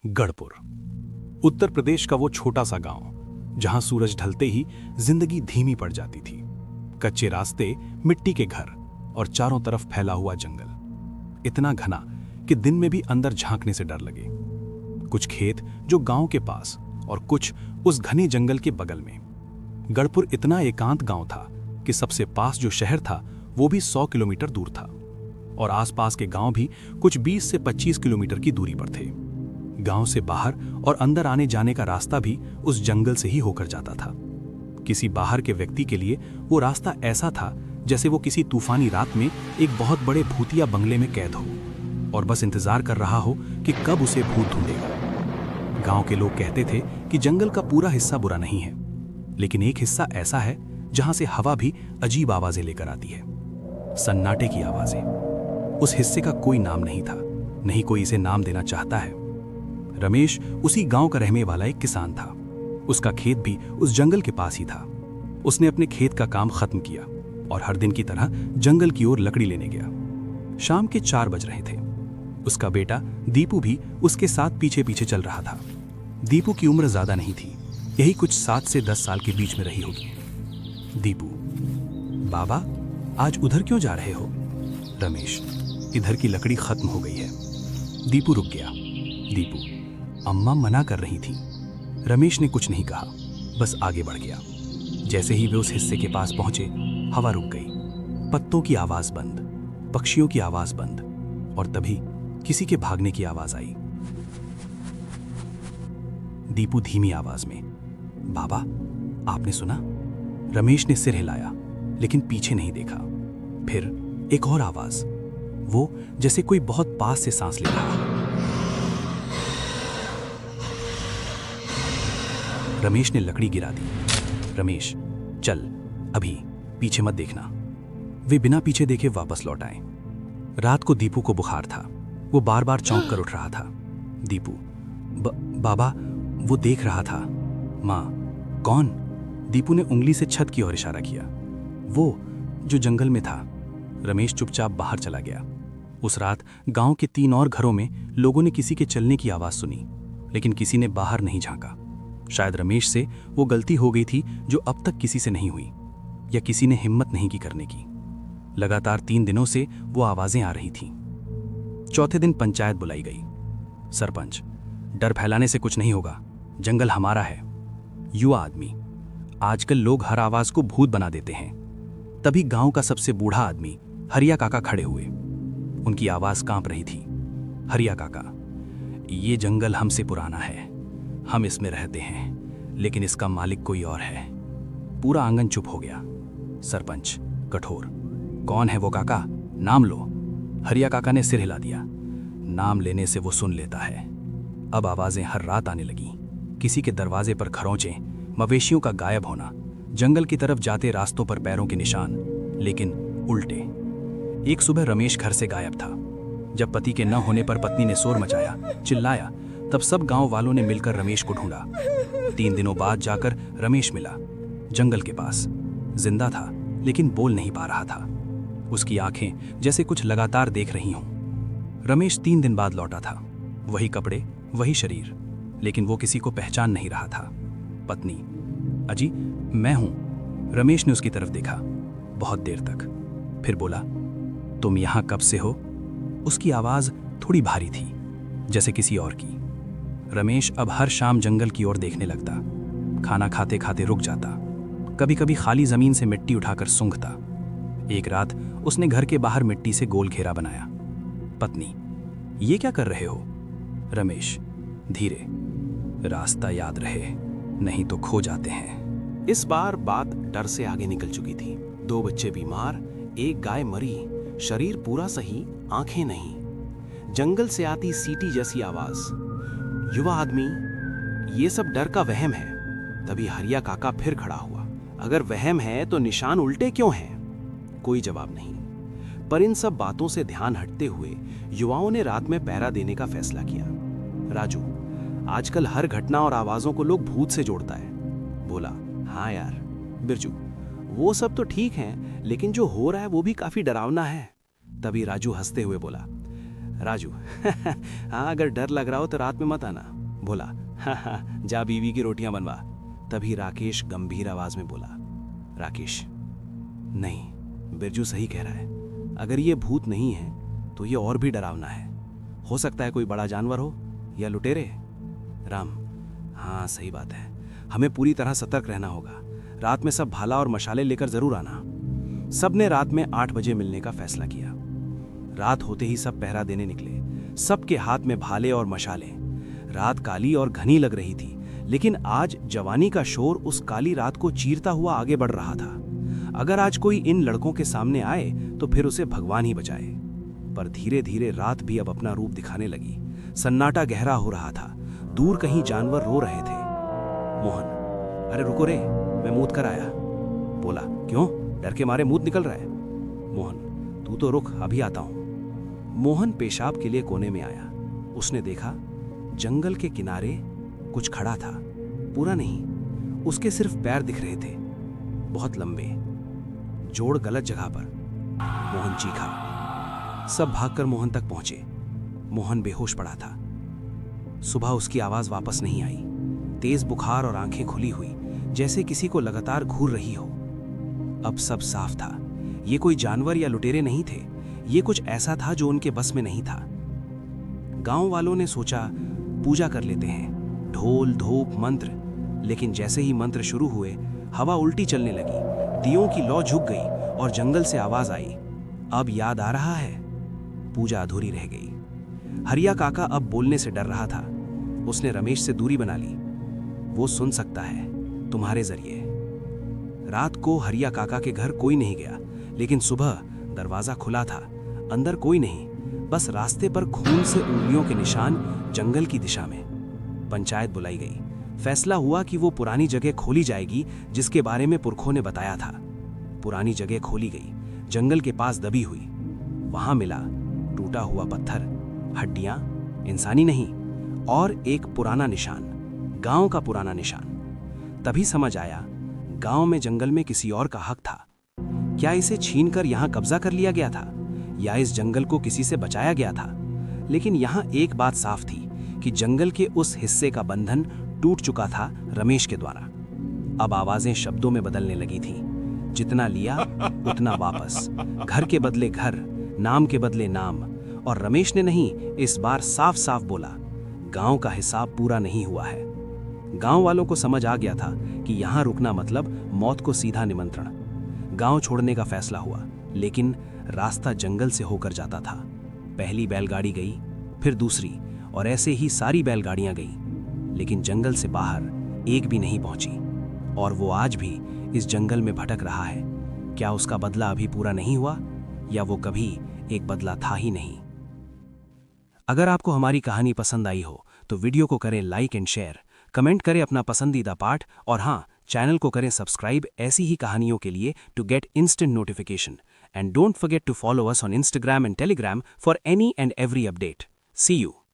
गढ़पुर उत्तर प्रदेश का वो छोटा सा गांव जहां सूरज ढलते ही जिंदगी धीमी पड़ जाती थी। कच्चे रास्ते, मिट्टी के घर और चारों तरफ फैला हुआ जंगल, इतना घना कि दिन में भी अंदर झांकने से डर लगे। कुछ खेत जो गांव के पास और कुछ उस घने जंगल के बगल में। गढ़पुर इतना एकांत गांव था कि सबसे पास जो शहर था वो भी 100 किलोमीटर दूर था और आसपास के गांव भी कुछ 20 से 25 किलोमीटर की दूरी पर थे। गांव से बाहर और अंदर आने जाने का रास्ता भी उस जंगल से ही होकर जाता था। किसी बाहर के व्यक्ति के लिए वो रास्ता ऐसा था जैसे वो किसी तूफानी रात में एक बहुत बड़े भूतिया बंगले में कैद हो और बस इंतजार कर रहा हो कि कब उसे भूत ढूंढेगा। गांव के लोग कहते थे कि जंगल का पूरा हिस्सा बुरा नहीं है, लेकिन एक हिस्सा ऐसा है जहां से हवा भी अजीब आवाजें लेकर आती है, सन्नाटे की आवाजें। उस हिस्से का कोई नाम नहीं था, नहीं कोई इसे नाम देना चाहता है। रमेश उसी गांव का रहने वाला एक किसान था। उसका खेत भी उस जंगल के पास ही था। उसने अपने खेत का काम खत्म किया और हर दिन की तरह जंगल की ओर लकड़ी लेने गया। शाम के 4 बज रहे थे। उसका बेटा दीपू भी उसके साथ पीछे पीछे चल रहा था। दीपू की उम्र ज्यादा नहीं थी, यही कुछ 7 से 10 साल के बीच में रही होगी। दीपू: बाबा, आज उधर क्यों जा रहे हो? रमेश: इधर की लकड़ी खत्म हो गई है। दीपू रुक गया। दीपू: अम्मा मना कर रही थी। रमेश ने कुछ नहीं कहा, बस आगे बढ़ गया। जैसे ही वे उस हिस्से के पास पहुंचे, हवा रुक गई। पत्तों की आवाज बंद, पक्षियों की आवाज बंद, और तभी किसी के भागने की आवाज आई। दीपू धीमी आवाज में: बाबा, आपने सुना? रमेश ने सिर हिलाया, लेकिन पीछे नहीं देखा। फिर एक और आवाज, वो जैसे कोई बहुत पास से सांस ले रहा। रमेश ने लकड़ी गिरा दी। रमेश: चल, अभी पीछे मत देखना। वे बिना पीछे देखे वापस लौट आए। रात को दीपू को बुखार था। वो बार बार चौंक कर उठ रहा था। दीपू: बाबा, वो देख रहा था। माँ: कौन? दीपू ने उंगली से छत की ओर इशारा किया। वो जो जंगल में था। रमेश चुपचाप बाहर चला गया। उस रात गांव के 3 और घरों में लोगों ने किसी के चलने की आवाज सुनी, लेकिन किसी ने बाहर नहीं झांका। शायद रमेश से वो गलती हो गई थी जो अब तक किसी से नहीं हुई, या किसी ने हिम्मत नहीं की करने की। लगातार 3 दिनों से वो आवाजें आ रही थीं। चौथे दिन पंचायत बुलाई गई। सरपंच: डर फैलाने से कुछ नहीं होगा, जंगल हमारा है। युवा आदमी: आजकल लोग हर आवाज को भूत बना देते हैं। तभी गांव का सबसे बूढ़ा आदमी हरिया काका खड़े हुए। उनकी आवाज कांप रही थी। हरिया काका: ये जंगल हमसे पुराना है, हम इसमें रहते हैं, लेकिन इसका मालिक कोई और है। पूरा आंगन चुप हो गया। सरपंच कठोर: कौन है वो काका? नाम लो। हरिया काका ने सिर हिला दिया। नाम लेने से वो सुन लेता है। अब आवाजें हर रात आने लगी। किसी के दरवाजे पर खरोंचें, मवेशियों का गायब होना, जंगल की तरफ जाते रास्तों पर पैरों के निशान, लेकिन उल्टे। एक सुबह रमेश घर से गायब था। जब पति के न होने पर पत्नी ने शोर मचाया, चिल्लाया, तब सब गांव वालों ने मिलकर रमेश को ढूंढा। 3 दिनों बाद जाकर रमेश मिला, जंगल के पास। जिंदा था, लेकिन बोल नहीं पा रहा था। उसकी आंखें जैसे कुछ लगातार देख रही हों। रमेश 3 दिन बाद लौटा था। वही कपड़े, वही शरीर, लेकिन वो किसी को पहचान नहीं रहा था। पत्नी: अजी, मैं हूं। रमेश ने उसकी तरफ देखा बहुत देर तक, फिर बोला: तुम यहां कब से हो? उसकी आवाज थोड़ी भारी थी, जैसे किसी और की। रमेश अब हर शाम जंगल की ओर देखने लगता। खाना खाते खाते रुक जाता, कभी कभी खाली जमीन से मिट्टी उठाकर सूंघता। एक रात उसने घर के बाहर मिट्टी से गोल घेरा बनाया। पत्नी: ये क्या कर रहे हो? रमेश धीरे: रास्ता याद रहे, नहीं तो खो जाते हैं। इस बार बात डर से आगे निकल चुकी थी। 2 बच्चे बीमार, एक गाय मरी, शरीर पूरा सही, आंखें नहीं। जंगल से आती सीटी जैसी आवाज। युवा आदमी: ये सब डर का वहम है। तभी हरिया काका फिर खड़ा हुआ। अगर वहम है तो निशान उल्टे क्यों हैं? कोई जवाब नहीं। पर इन सब बातों से ध्यान हटते हुए युवाओं ने रात में पहरा देने का फैसला किया। राजू: आजकल हर घटना और आवाजों को लोग भूत से जोड़ता है। बोला: हाँ यार। बिरजू: वो सब तो ठीक है, लेकिन जो हो रहा है वो भी काफी डरावना है। तभी राजू हंसते हुए बोला: राजू हाँ, अगर डर लग रहा हो तो रात में मत आना, बोला, हाँ, जा बीवी की रोटियां बनवा। तभी राकेश गंभीर आवाज में बोला, राकेश, नहीं, बिरजू सही कह रहा है। अगर ये भूत नहीं है तो ये और भी डरावना है। हो सकता है कोई बड़ा जानवर हो या लुटेरे। राम, हाँ सही बात है, हमें पूरी तरह सतर्क रहना होगा। रात में सब भाला और मशाले लेकर जरूर आना। सबने रात में 8 बजे मिलने का फैसला किया। रात होते ही सब पहरा देने निकले, सबके हाथ में भाले और मशाले। रात काली और घनी लग रही थी, लेकिन आज जवानी का शोर उस काली रात को चीरता हुआ आगे बढ़ रहा था। अगर आज कोई इन लड़कों के सामने आए तो फिर उसे भगवान ही बचाए। पर धीरे धीरे रात भी अब अपना रूप दिखाने लगी। सन्नाटा गहरा हो रहा था। दूर कहीं जानवर रो रहे थे। मोहन, अरे रुको रे, मैं मूत कर आया। बोला, क्यों, डर के मारे मूत निकल रहा है? मोहन, तू तो रुक, अभी आता हूं। मोहन पेशाब के लिए कोने में आया। उसने देखा जंगल के किनारे कुछ खड़ा था। पूरा नहीं, उसके सिर्फ पैर दिख रहे थे, बहुत लंबे, जोड़ गलत जगह पर। मोहन चीखा। सब भागकर मोहन तक पहुंचे। मोहन बेहोश पड़ा था। सुबह उसकी आवाज वापस नहीं आई। तेज बुखार और आंखें खुली हुई, जैसे किसी को लगातार घूर रही हो। अब सब साफ था। ये कोई जानवर या लुटेरे नहीं थे। ये कुछ ऐसा था जो उनके बस में नहीं था। गांव वालों ने सोचा पूजा कर लेते हैं, ढोल धूप मंत्र। लेकिन जैसे ही मंत्र शुरू हुए, हवा उल्टी चलने लगी, दियों की लौ झुक गई और जंगल से आवाज आई, अब याद आ रहा है? पूजा अधूरी रह गई। हरिया काका अब बोलने से डर रहा था। उसने रमेश से दूरी बना ली। वो सुन सकता है तुम्हारे जरिए। रात को हरिया काका के घर कोई नहीं गया, लेकिन सुबह दरवाजा खुला था। अंदर कोई नहीं, बस रास्ते पर खून से उंगलियों के निशान जंगल की दिशा में। पंचायत बुलाई गई। फैसला हुआ कि वो पुरानी जगह खोली जाएगी जिसके बारे में पुरखों ने बताया था। पुरानी जगह खोली गई, जंगल के पास दबी हुई। वहां मिला टूटा हुआ पत्थर, हड्डियां, इंसानी नहीं, और एक पुराना निशान, गांव का पुराना निशान। तभी समझ आया, गांव में जंगल में किसी और का हक था। क्या इसे छीनकर यहां कब्जा कर लिया गया था, या इस जंगल को किसी से बचाया गया था? लेकिन यहां एक बात साफ थी कि जंगल के उस हिस्से का बंधन टूट चुका था रमेश के द्वारा। अब आवाजें शब्दों में बदलने लगी थीं। जितना लिया उतना वापस, घर के बदले घर, नाम के बदले नाम। और रमेश ने नहीं, इस बार साफ साफ बोला, गांव का हिसाब पूरा नहीं हुआ है। गांव वालों को समझ आ गया था कि यहां रुकना मतलब मौत को सीधा निमंत्रण। गांव छोड़ने का फैसला हुआ, लेकिन रास्ता जंगल से होकर जाता था। पहली बैलगाड़ी गई, फिर दूसरी, और ऐसे ही सारी बैलगाड़ियां गई, लेकिन जंगल से बाहर एक भी नहीं पहुंची। और वो आज भी इस जंगल में भटक रहा है। क्या उसका बदला अभी पूरा नहीं हुआ, या वो कभी एक बदला था ही नहीं? अगर आपको हमारी कहानी पसंद आई हो तो वीडियो को करें लाइक एंड शेयर, कमेंट करें अपना पसंदीदा पार्ट, और हाँ, चैनल को करें सब्सक्राइब ऐसी ही कहानियों के लिए to get instant notification. And don't forget to follow us on Instagram and Telegram for any and every update. See you.